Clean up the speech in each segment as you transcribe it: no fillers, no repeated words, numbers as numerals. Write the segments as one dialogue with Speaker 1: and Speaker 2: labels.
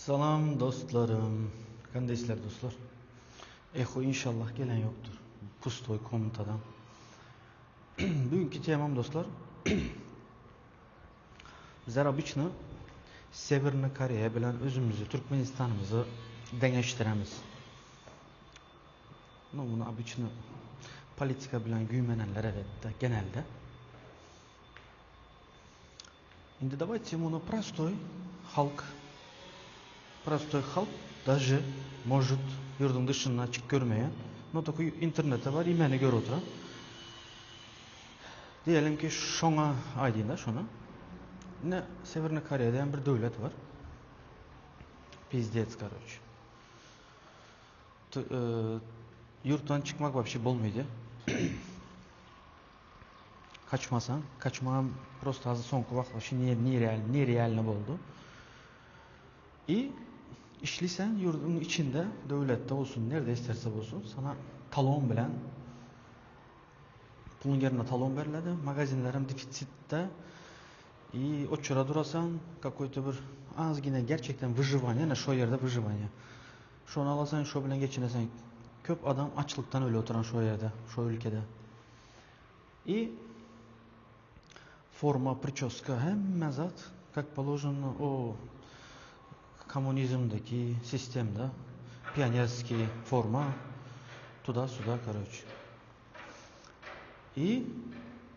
Speaker 1: Salam dostlarım. Kandaysizlar dostlar? Eho inşallah gelen yoktur. Pustoy komutadan. Bugünkü temam dostlar. Bizler обычно Severna Koreya bilen özümüzü, Türkmenistanımızı deneştiremiz. Bunu обычно politika bilen güymenenler evet de genelde. Şimdi давайте bunu простой halk даже может yurdun dışına açık görmeye. No такой internette var, imeni gör otura. Diyelim ki şona aydığında şona. Ne Severna Kore'den bir devlet var. Pizdец, короче. Yurttan çıkmak вообще болмайды. Kaçmasan, kaçmağım просто azı sonku vakit вообще нереально oldu. İşlisen yurdun içinde, devlette olsun, nerede isterse olsun, sana talon bilen, pulun yerine talon veriledi, magazinlerim defitsitte, o çöre durasan, какой-то bir az yine gerçekten выживание, ne şu yerde выживание. Şunu alasan, şu bilen geçinesen, köp adam açlıktan öyle oturan şu yerde, şu ülkede. Forma, прическа, hem zat, как положено, o коммунизмдeki sistemde pionerski forma tuda-suda короче.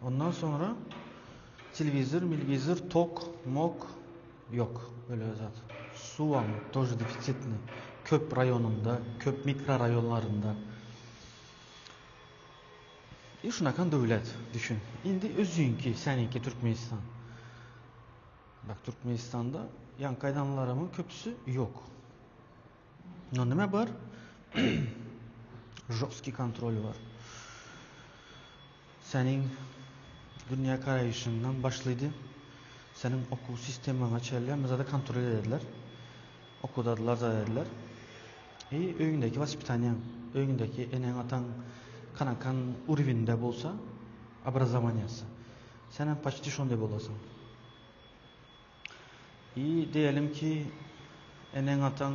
Speaker 1: Ondan sonra televizor, tok, mok yok. Öyle zaten. Su тоже дефицитный. Köp rayonunda, köp mikrorayonlarında. Şunakan devlet düşün. Şimdi özünkü, seninki Türkmenistan. Bak Türkmenistan'da yan kaydanlarımın köprüsü yok. Ne var? Жесткий kontrol var. Senin dünya karayışından başlaydı. Senin okul sistemine açarlar, zaten kontrol ederler. Okudadılar dediler. Öğündeki vоспитание, öğündeki enen atan kanakan urvinde bolsa, образованиясы. Senin почти şonday bolasın. Diyelim ki enen atan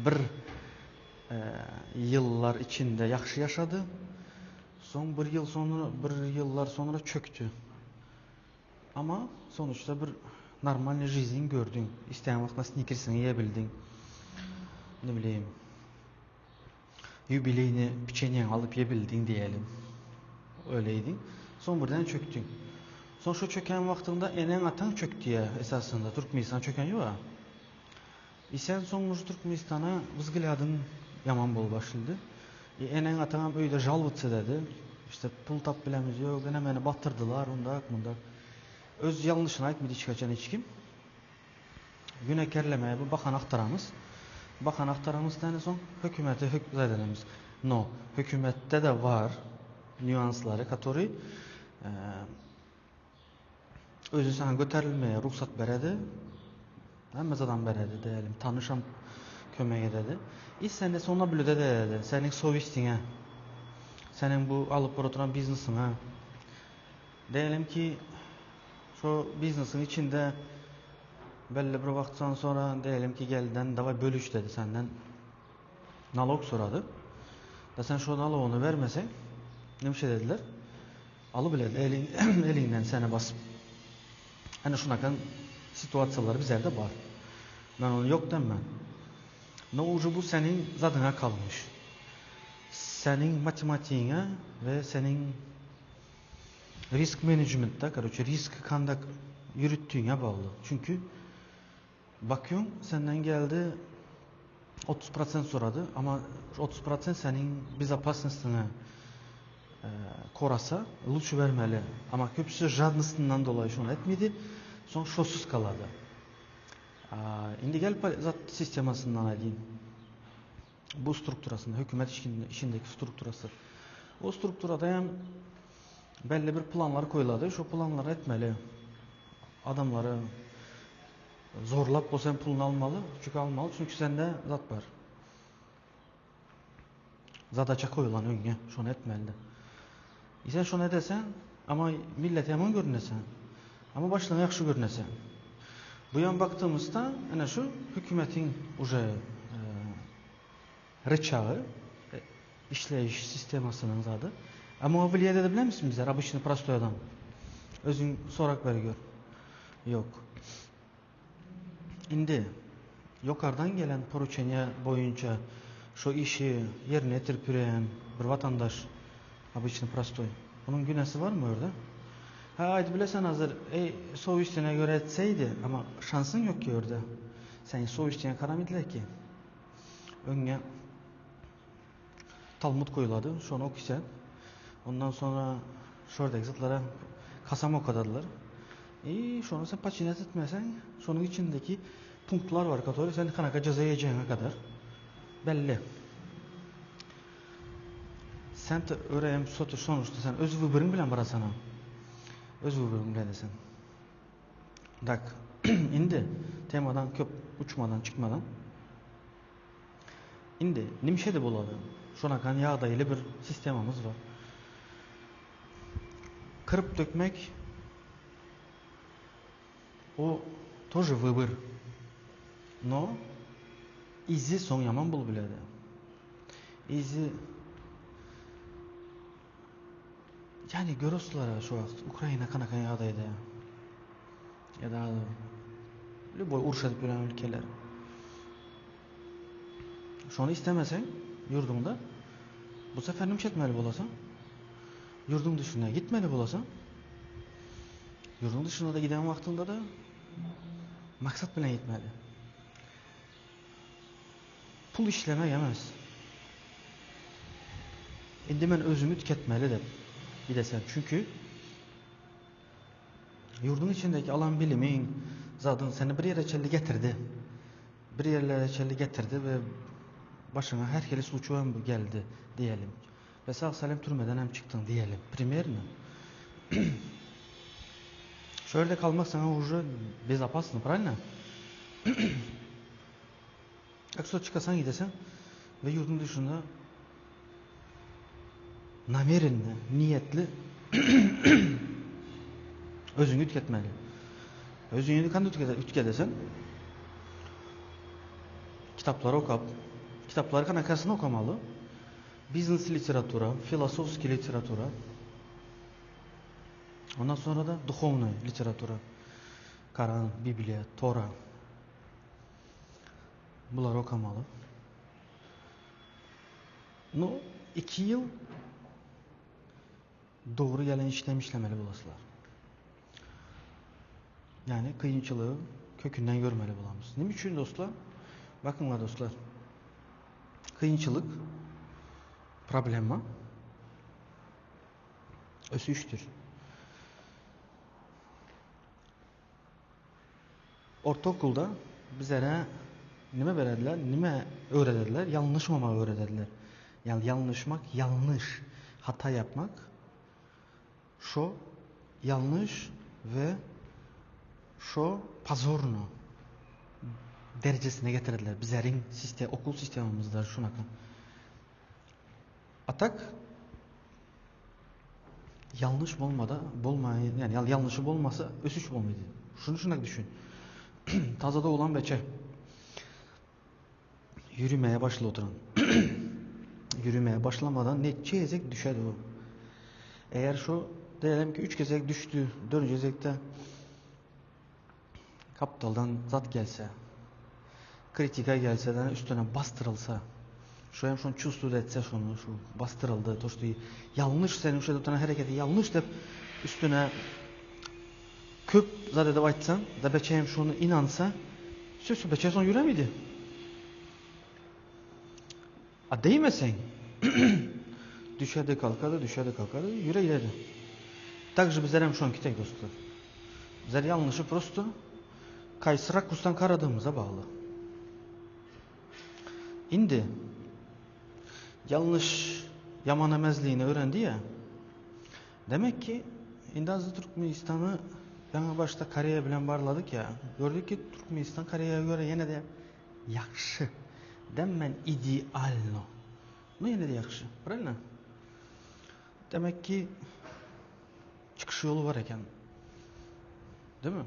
Speaker 1: bir yıllar içinde yaxşı yaşadı. Son yıllar sonra çöktü. Ama sonuçta bir normal жизнь gördün. İsteyen vaxtda snickers'ini yiyebildin. Ne bileyim. Юбилейni печенье alıp yiyebildin diyelim. Öyleydin. Son birden çöktün. Son şu çöken vaxtında enen atan çöktüye esasında Türkmenistan çöken yok ha. Sen sonuç Türkmenistan'a vzgladın yaman bol başladı. Enen atan öyle жаловаться dedi. İşte pul tap bilemiz yok. Hemen batırdılar onda bunda. Öz yanlışını aytmadı hiç kaçan hiç kim. Günekerlemeye bu bakan aktaramız tane son hükümete zatenemiz. No, hükümette de var nüansları, который özü sana göterilmeye ruhsat beredi. Hammadan beredi diyelim. Tanışam kömek ededi. Sen de sonra bile dedi. Senin sovistine, senin bu alıp oturan biznesine. Diyelim ki şu biznesin içinde belli bir vakittan sonra diyelim ki gelden davay bölüş dedi senden. Nalog soradı. Da sen şu naloğunu vermesen ne bir şey dediler? Alı bile elinden sana basıp. Hani şunakan situasiyalar bizlerde var. Ben onu yok demem. Ne ucu bu senin zadına kalmış. Senin matematiğine ve senin risk management'ta, risk kandak yürüttüğüne bağlı. Çünkü bakıyorsun senden geldi 30% soradı ama 30% senin безопасностьını korasa lütfu vermeli. Ama köpüsü жадностьından dolayı şunu etmedi. Son şosuz kaladı. Şimdi gel zat sistemasından alayım. Bu strukturasında, hükümet işindeki strukturası. O strukturada hem belli bir planlar koyuladı. Şu planları etmeli. Adamları zorlap o sen pulunu almalı. Çünkü sende zat var. Zadaça koyulan önüne. Şunu etmeli. Sen şunu edesen ama millet yaman görünesen. Ama başlığına yaxşı görünesen. Bu yan baktığımızda ana şu hükümetin uje rıçağı işleyiş sistemasının adı. Ama o biliyede de bilir misiniz? Обычный простой adam. Özün sorak ver gör. Yok. Indi yukarıdan gelen poruçenya boyunca şu işi yerine getirip yürüyen bir vatandaş обычный простой. Bunun günahı var mı orada? Ha haydi bilesen hazır soğuk üstüne göre etseydi ama şansın yok ki orada. Sen soğuk üstüne karamidler ki. Önüne Talmud koyuladı. Şunu okuysan. Ondan sonra şuradaki zıtlara kasam okadadılar. Şunu sen paçinet etmesen şunun içindeki punktlar var katoli sen kanaka ceza yiyeceğine kadar belli. Sen de öğrenim sonuçta sen öz vıbırın bilen bara sana. Öz vıbırın bilen desen. Dak. Indi temadan köp uçmadan çıkmadan. Indi nimşe de buladı. Şunakan yağdaylı bir sistemimiz var. Kırıp dökmek o тоже выбор. Но izi son yaman bul biledi. İzi yani görürsüler şu vakt Ukrayna kanakan yağdaydı ya da boy uruş edip yürüyen ülkeler. Şunu istemesen yurdunda bu sefer nimşetmeli bulasan yurdun dışına gitmeli bulasan yurdun dışına da giden vaktinde da maksat bilen gitmeli. Pul işleme yemez. Indi men özümü tüketmeli de gidesen. Çünkü yurdun içindeki alan bilimin zaten seni bir yere çelli getirdi. Bir yerlere çelli getirdi ve başına herkes uçuğun geldi diyelim. Ve sağ salim türmeden hem çıktın diyelim. Primer mi? Şöyle kalmak sana уже безопасно, правильно? Akso çıkasan gidesen ve yurdun dışında namerinli, niyetli özünü tüketmeli. Özünü kandı tüketesen kitapları okuyup kitapları kanakasını okumalı. Business literatura, filosofski literatura. Ondan sonra da духовная literatura. Koran, Bibliya, Tora. Bunları okumalı. 2 yıl doğru gelen işlemeli bulasılar. Yani kıyınçılığı kökünden görmeli bulamız. Ne için dostlar? Bakınlar dostlar. Kıyınçılık problema ösüştür. Ortaokulda bizlere nime verediler, nime öğretirdiler? Yanlışmamak öğretirdiler. Yani yanlışmak, yanlış, hata yapmak. Şu yanlış ve şu pazorno derecesine getirdiler. Bizlerin okul sistemimizde şuna. Atak yanlış bolmayı yani yanlışı bolmasa ösüş bolmaydı. Şunu düşün. Tazada olan beçe yürümeye başladı oturan. Yürümeye başlamadan neçe ezek düşer o. Eğer şu diyelim ki 3 gezek düştü, 4. gezekte kaptaldan zat gelse, kritika gelse de üstüne bastırılsa, şu hem şunu çustuğu etse şunu, şu bastırıldı, toştu yanlış senin şu tutan hareketi yanlış deyip üstüne köp zat edip aytsan da beçeyim şunu inansa, sözü beçey son yüremiydi. A değmesen düşerdi kalkardı, yüre ileri. Также bizler hem şu an kitek dostlar. Bizler yanlışı prosto kaysı rakustan karadığımıza bağlı. İndi yanlış yaman emezliğini öğrendi ya. Demek ki indi azı Türkmenistan'ı yana başta Koreya bilen barladık ya. Gördük ki Türkmenistan Kore'ye göre yine de yakşı. Demen idealno. No yine de yakşı. Правильно? Demek ki çıkış yolu var eken. Değil mi?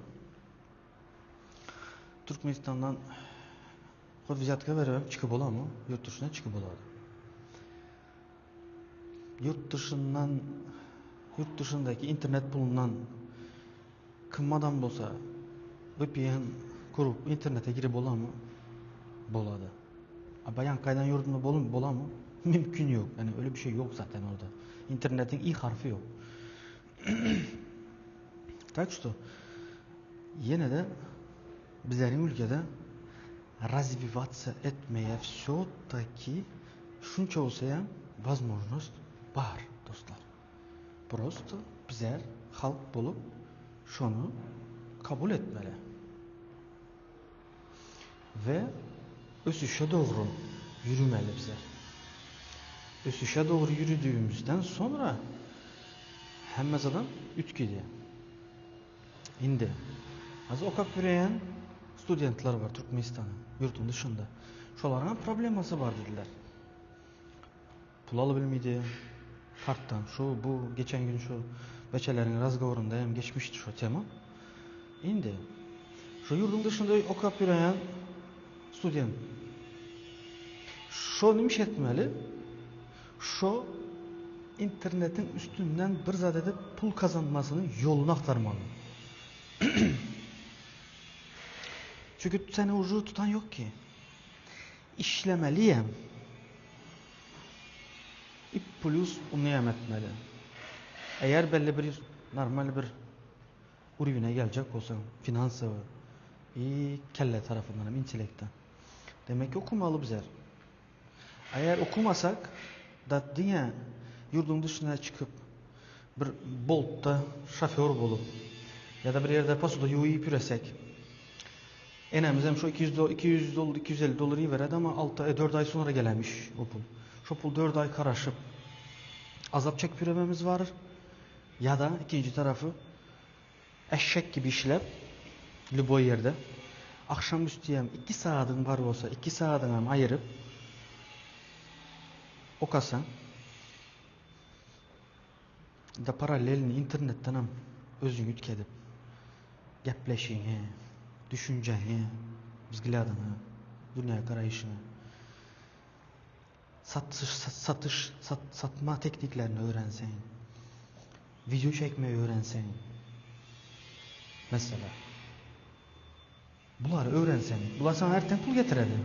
Speaker 1: Türkmenistan'dan kod vizatka verip çıkıp ola mı? Yurt dışına çıkıp oladı. Yurt dışındaki internet bulundan kımmadan bolsa VPN kurup internete girip ola mı? Boladı. Bayan kaydan yurdunda bola mı? Mümkün yok. Yani öyle bir şey yok zaten orada. İnternetin ilk harfi yok. Так что yine de bizlerin ülkede развиваться etmeye все-таки şunça olsa ya возможность var dostlar. Просто bizler halk bulup şunu kabul etmeli. Ve ösüşe doğru yürümeli bizler. Ösüşe doğru yürüdüğümüzden sonra hemmezadan ütkidi. Indi. Az okap yürüyen studentlar var Türkmenistan'ın yurtun dışında. Şolarga probleması var dediler. Pul alı bilmeydi. Karttan şu bu geçen gün şu beçelerin razgovorunda hem geçmişti şu tema. Indi. Şu yurdun dışında okap yürüyen student. Şu neymiş etmeli? Şu internetin üstünden bir zat edip pul kazanmasının yolunu aktarmalı. Çünkü seni ucu tutan yok ki. İşlemeliyim. Plus umniyem etmeli. Eğer belli bir normal bir urüne gelecek olsan finansı kelle tarafından intelekten. Demek ki okumalı bizler. Eğer okumasak da diye yurdun dışına çıkıp bir Bolt'ta şoför bulup ya da bir yerde pasoda yuyup yürüsek enemiz hem şu 200 dolar 250 doları veredi ama 4 ay sonra gelemiş o pul. Şu pul 4 ay karaşıp azap çekip yürümemiz var. Ya da ikinci tarafı eşek gibi işlep boy yerde akşamüstü 2 saatin var olsa 2 saatini ayırıp okasan da paralelini internetten hem özünü ütkedip gepleşini, düşünceni, bizgiladını, dünya karayışını, satma tekniklerini öğrensen, video çekmeyi öğrensen, mesela bunları öğrensen, bunlar sana erken pul getiredi.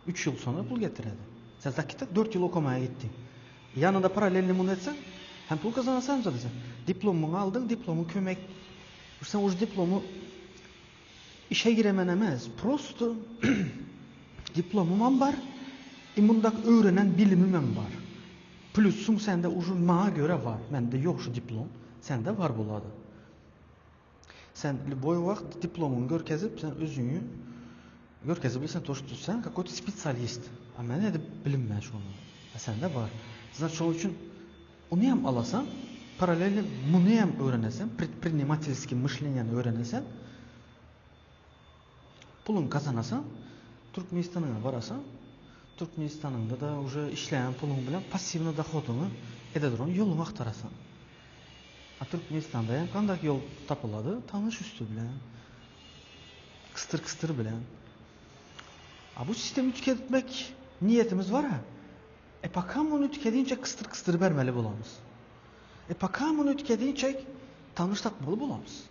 Speaker 1: 3 yıl sonra pul getiredi. Sen zaten 4 yıl okumaya gittin. Yanında paralelini bunu etsen, hem pul kazanırsan zaten. Diplomunu aldın, diplomu kömek. Sen o diplomu işe giremenemez. Prosto diplomum var. Bundak öğrenen bilimim var. Plusum sende uzun mağa göre var. Mende yok şu diplom. Sende var buladı. Sen boy vakt diplomunu görkezip sen özünü görkezip bilsen toştursan какой-то специалист. Ama ne de bilinmez şunu. Sende var. Zaten şu için onu hem alasan paralel bunu hem öğrenesen предпринимательский мышлениeni öğrenesen pulun kazanasan Türkmenistan'a varasan Türkmenistan'da da уже işleyen pulun bilen pasivni dohodunu ededuran yolunu aktarasan. Türkmenistan'da hem kandak yol tapıladı tanış üstü bilen kıstır bilen. Bu sistemi tüketmek niyetimiz var ha. Bakalım onu tükediğince kıstır vermeli bulamız. Bakalım onu tükediğince tanış tapmalı bulamız.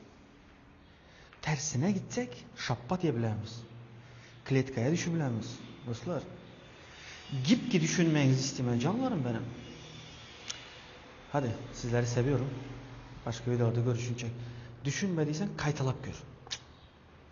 Speaker 1: Tersine gitsek şappa diyebiliriz. Kletkaya düşebiliriz. Dostlar. Gipki düşünmenizi istemem canlarım benim. Hadi sizleri seviyorum. Başka videolarda görüşünce. Düşünmediysen kaytalap gör.